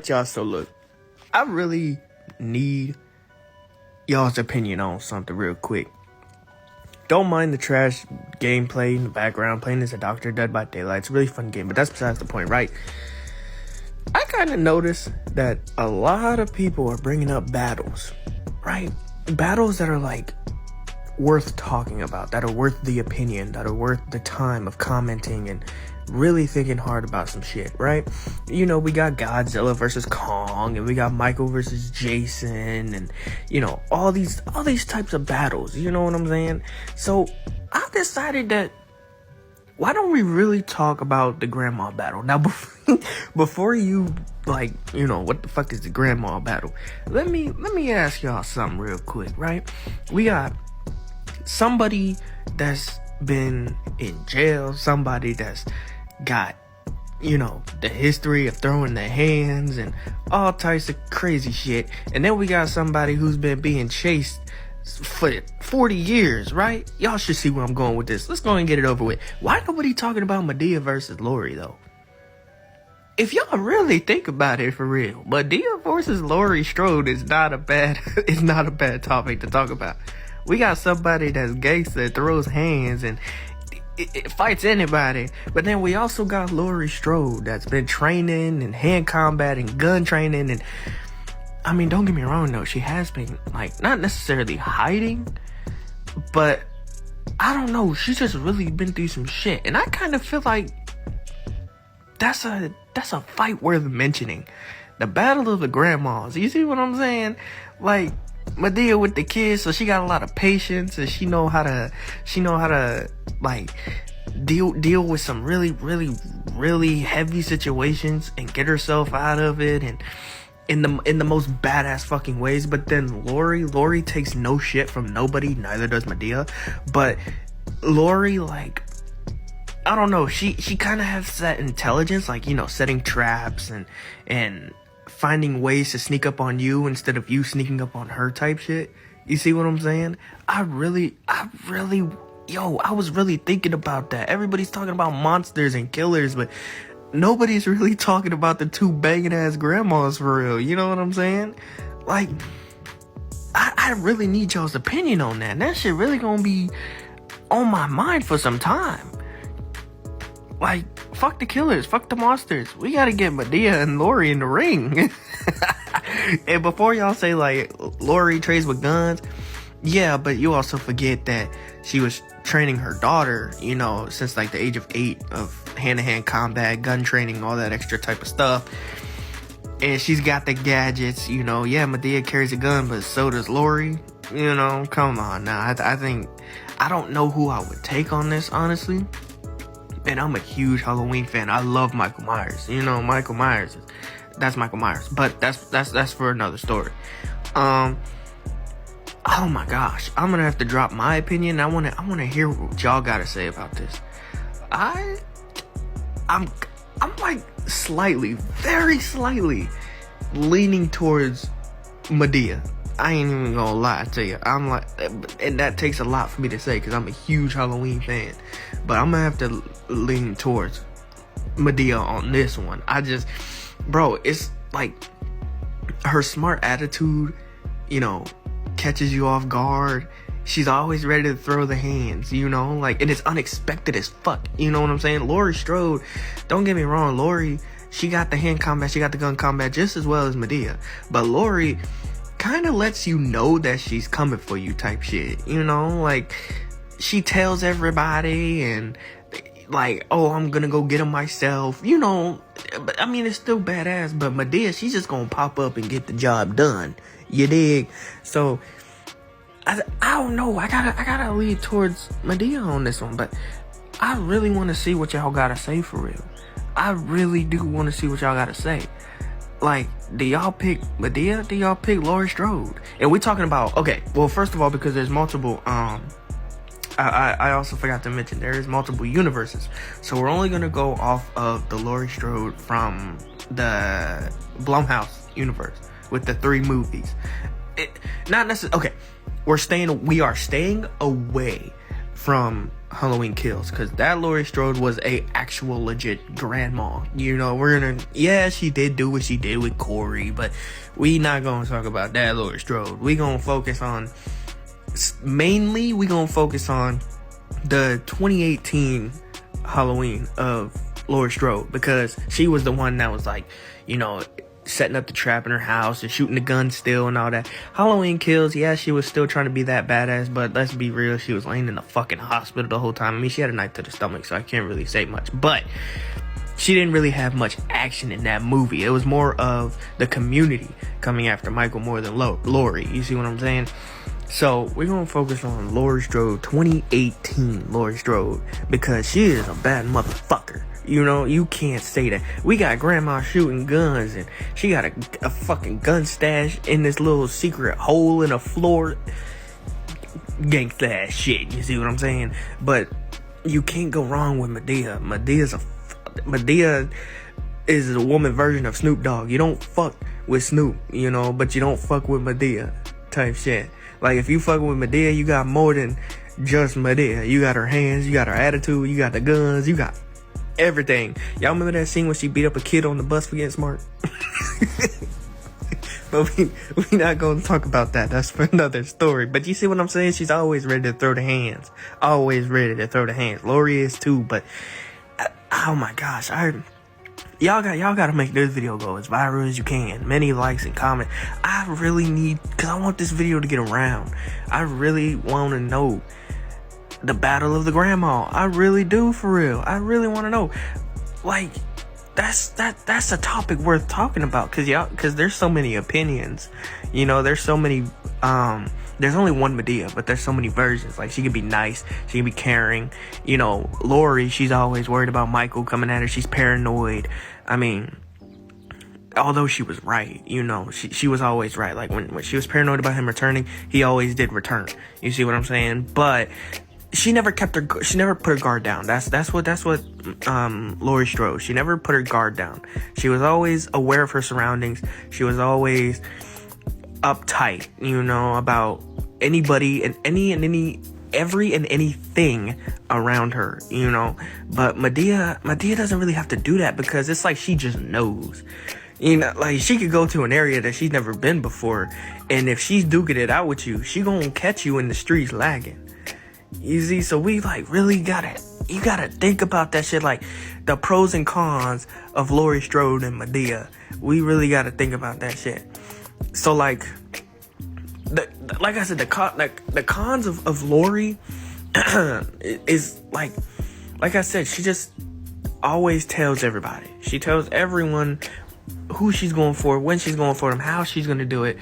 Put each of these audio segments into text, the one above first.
right, y'all. So look, I really need y'all's opinion on something real quick. Don't mind the trash gameplay in the background. Playing as a Doctor Dead by Daylight. It's a really fun game, but that's besides the point, right? I kind of noticed that a lot of people are bringing up battles, right? Battles that are like worth talking about, that are worth the opinion, that are worth the time of commenting and really thinking hard about some shit, right? You know, we got Godzilla versus Kong, and we got Michael versus Jason, and you know, all these types of battles, you know what I'm saying? So I decided that why don't we really talk about the grandma battle? Now, before you, like, you know, what the fuck is the grandma battle? Let me ask y'all something real quick, right? We got somebody that's been in jail, somebody that's got, you know, the history of throwing their hands and all types of crazy shit. And then we got somebody who's been being chased for 40 years, right? Y'all should see where I'm going with this. Let's go and get it over with. Why nobody talking about Madea versus Lori, though? If y'all really think about it for real, Madea versus Laurie Strode is not a bad topic to talk about. We got somebody that's gangster, throws hands, and it fights anybody. But then we also got Laurie Strode that's been training and hand combat and gun training. And I mean, don't get me wrong though, she has been, like, not necessarily hiding, but I don't know, she's just really been through some shit. And I kind of feel like that's a fight worth mentioning. The battle of the grandmas. You see what I'm saying? Like, Madea with the kids, so she got a lot of patience, and she know how to like deal with some really heavy situations and get herself out of it, and in the most badass fucking ways. But then Lori takes no shit from nobody, neither does Madea. But Lori, like, I don't know, she kind of has that intelligence, like, you know, setting traps and finding ways to sneak up on you instead of you sneaking up on her type shit. You see what I'm saying? I was really thinking about that. Everybody's talking about monsters and killers, but nobody's really talking about the two banging ass grandmas for real. You know what I'm saying? Like, I really need y'all's opinion on that. And that shit really gonna be on my mind for some time. Like, fuck the killers, fuck the monsters. We gotta get Madea and Lori in the ring. And before y'all say, like, Lori trains with guns, yeah, but you also forget that she was training her daughter, you know, since like the age of 8, of hand-to-hand combat, gun training, all that extra type of stuff. And she's got the gadgets, you know. Yeah, Madea carries a gun, but so does Lori. You know, come on now. I don't know who I would take on this, honestly. And I'm a huge Halloween fan. I love Michael Myers. You know, that's Michael Myers. But that's for another story. Oh my gosh, I'm gonna have to drop my opinion. I wanna hear what y'all gotta say about this. I'm like very slightly leaning towards Madea. I ain't even gonna lie to you. I'm like, and that takes a lot for me to say because I'm a huge Halloween fan. But I'm gonna have to lean towards Madea on this one. Bro, it's like her smart attitude, you know, catches you off guard. She's always ready to throw the hands, you know, like, and it's unexpected as fuck. You know what I'm saying? Laurie Strode, don't get me wrong, Lori, she got the hand combat, she got the gun combat just as well as Madea. But Lori kind of lets you know that she's coming for you type shit, you know, like, she tells everybody and like, oh, I'm gonna go get him myself, you know. But I mean, it's still badass. But Madea, she's just gonna pop up and get the job done, you dig? So I don't know, I gotta lean towards Madea on this one. But I really want to see what y'all gotta say for real. I really do want to see what y'all gotta say. Like, do y'all pick Madea? Do y'all pick Laurie Strode? And we're talking about, okay, well, first of all, because there's multiple, I also forgot to mention, there's multiple universes. So we're only going to go off of the Laurie Strode from the Blumhouse universe with the 3 movies. Not necessarily, okay, we are staying away from Halloween Kills, because that Laurie Strode was a actual legit grandma. You know, she did do what she did with Corey, but we not gonna talk about that Laurie Strode. We gonna focus on the 2018 Halloween of Laurie Strode, because she was the one that was like, you know, setting up the trap in her house and shooting the gun still and all that. Halloween Kills, yeah, she was still trying to be that badass, but let's be real, she was laying in the fucking hospital the whole time. I mean, she had a knife to the stomach, so I can't really say much, but she didn't really have much action in that movie. It was more of the community coming after Michael more than Laurie. You see what I'm saying? So we're gonna focus on Laurie Strode, 2018 Laurie Strode, because she is a bad motherfucker. You know, you can't say that. We got grandma shooting guns, and she got a fucking gun stash in this little secret hole in a floor. Gangsta ass shit, you see what I'm saying? But you can't go wrong with Madea. Madea is a woman version of Snoop Dogg. You don't fuck with Snoop, you know, but you don't fuck with Madea type shit. Like, if you fuck with Madea, you got more than just Madea. You got her hands, you got her attitude, you got the guns, you got everything. Y'all remember that scene when she beat up a kid on the bus for getting smart? But we not gonna talk about that. That's for another story. But you see what I'm saying? She's always ready to throw the hands. Always ready to throw the hands. Laurie is too, but oh my gosh, y'all gotta make this video go as viral as you can. Many likes and comments. I really need, because I want this video to get around. I really want to know the battle of the grandma. I really do, for real. I really want to know. Like, that's a topic worth talking about, because there's so many opinions. You know, there's so many. There's only one Madea, but there's so many versions. Like, she could be nice, she could be caring. You know, Laurie, she's always worried about Michael coming at her. She's paranoid. I mean, although she was right, you know, she was always right. Like, when she was paranoid about him returning, he always did return. You see what I'm saying? But she never put her guard down. That's what Laurie Strode. She never put her guard down. She was always aware of her surroundings. She was always uptight, you know, about anybody and every and anything around her, you know. But Madea doesn't really have to do that, because it's like she just knows. You know, like, she could go to an area that she's never been before, and if she's duking it out with you, she gonna catch you in the streets lagging. You see, so we like really gotta think about that shit, like the pros and cons of Laurie Strode and Madea. We really gotta think about that shit. So like I said, the cons of Laurie is like I said, she just always tells everybody. She tells everyone who she's going for, when she's going for them, how she's gonna do it.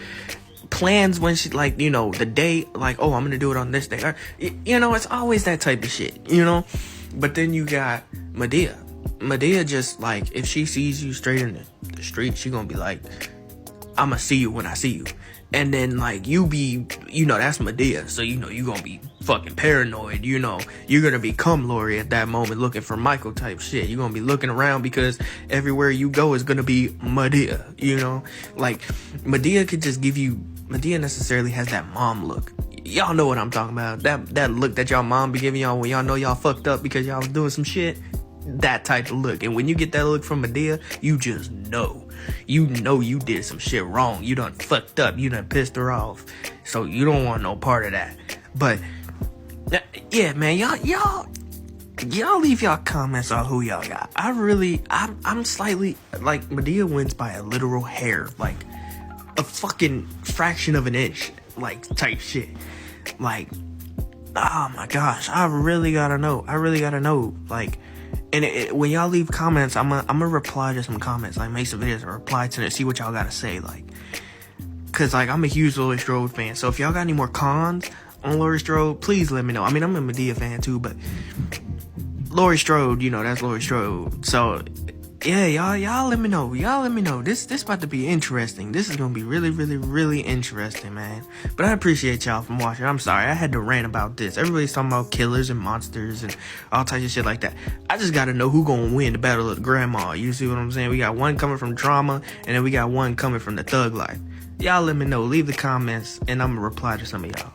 Plans when she, like, you know, the day, like, oh, I'm gonna do it on this day. Or, you know, it's always that type of shit, you know. But then you got Madea. Madea just, like, if she sees you straight in the street, she gonna be like, I'ma see you when I see you. And then, like, you be, you know, that's Madea. So, you know, you gonna be fucking paranoid, you know. You're gonna become Laurie at that moment, looking for Michael type shit. You're gonna be looking around, because everywhere you go is gonna be Madea, you know. Like, Madea could just give you, Madea necessarily has that mom look. Y'all know what I'm talking about. That look that y'all mom be giving y'all when y'all know y'all fucked up because y'all was doing some shit. That type of look. And when you get that look from Madea, you just know. You know you did some shit wrong. You done fucked up. You done pissed her off. So you don't want no part of that. But yeah, man, y'all leave y'all comments on who y'all got. I'm slightly, like, Madea wins by a literal hair, like a fucking fraction of an inch, like, type shit. Like, oh my gosh, I really gotta know. Like, and when y'all leave comments, I'm gonna reply to some comments, like, make some videos and reply to it, see what y'all gotta say, like, cause, like, I'm a huge Laurie Strode fan. So if y'all got any more cons on Laurie Strode, please let me know. I mean, I'm a Madea fan too, but Laurie Strode, you know, that's Laurie Strode. So yeah, y'all let me know. This about to be interesting. This is gonna be really, really, really interesting, man. But I appreciate y'all from watching. I'm sorry, I had to rant about this. Everybody's talking about killers and monsters and all types of shit like that. I just gotta know who gonna win the battle of the grandma. You see what I'm saying? We got one coming from drama, and then we got one coming from the thug life. Y'all let me know. Leave the comments, and I'm gonna reply to some of y'all.